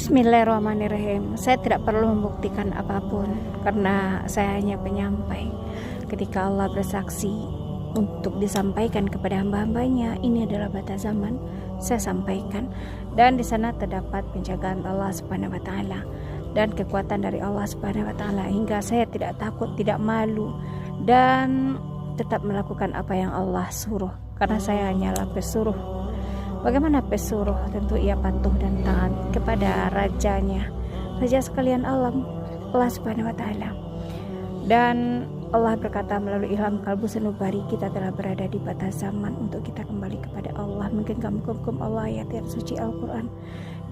Bismillahirrahmanirrahim. Saya tidak perlu membuktikan apapun karena saya hanya penyampai. Ketika Allah bersaksi untuk disampaikan kepada hamba-hambanya, ini adalah batas zaman, saya sampaikan. Dan di sana terdapat penjagaan Allah Subhanahu wa taala dan kekuatan dari Allah Subhanahu wa taala hingga saya tidak takut, tidak malu dan tetap melakukan apa yang Allah suruh karena saya hanyalah pesuruh. Bagaimana pesuruh? Tentu ia patuh dan taat kepada rajanya, raja sekalian alam, Allah Subhanahu wa taala. Dan Allah berkata melalui ilham kalbu sanubari, kita telah berada di batas zaman untuk kita kembali kepada Allah, menggenggam hukum Allah, ayat-ayat suci Al-Quran,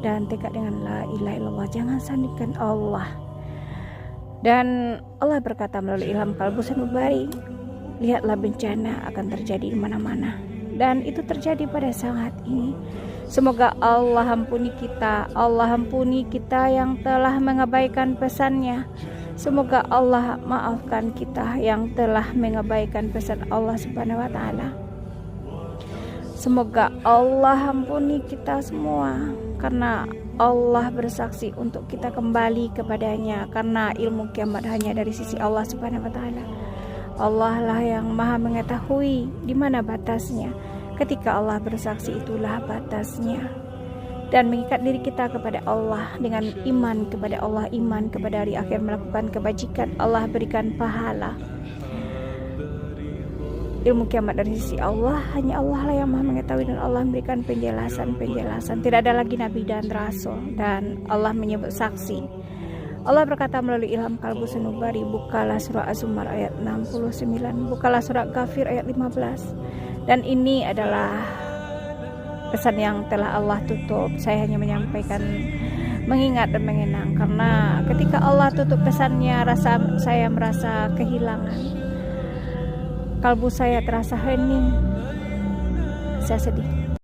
dan tekad dengan la ilaha illallah, jangan sandingkan Allah. Dan Allah berkata melalui ilham kalbu sanubari, lihatlah bencana akan terjadi di mana-mana. Dan itu terjadi pada saat ini. Semoga Allah ampuni kita, Allah ampuni kita yang telah mengabaikan pesannya. Semoga Allah maafkan kita yang telah mengabaikan pesan Allah Subhanahu wa taala. Semoga Allah ampuni kita semua karena Allah bersaksi untuk kita kembali kepadanya, karena ilmu kiamat hanya dari sisi Allah Subhanahu wa taala. Allah lah yang maha mengetahui di mana batasnya. Ketika Allah bersaksi, itulah batasnya. Dan mengikat diri kita kepada Allah dengan iman kepada Allah, iman kepada hari akhir, melakukan kebajikan, Allah berikan pahala. Ilmu kiamat dari sisi Allah, hanya Allah lah yang maha mengetahui, dan Allah memberikan penjelasan. Tidak ada lagi nabi dan rasul, dan Allah menyebut saksi. Allah berkata melalui ilham kalbu sanubari, bukalah surah Az-Zumar ayat 69, bukalah surah Ghafir ayat 15. Dan ini adalah pesan yang telah Allah tutup. Saya hanya menyampaikan, mengingat dan mengenang, karena ketika Allah tutup pesannya, saya merasa kehilangan. Kalbu saya terasa hening, saya sedih.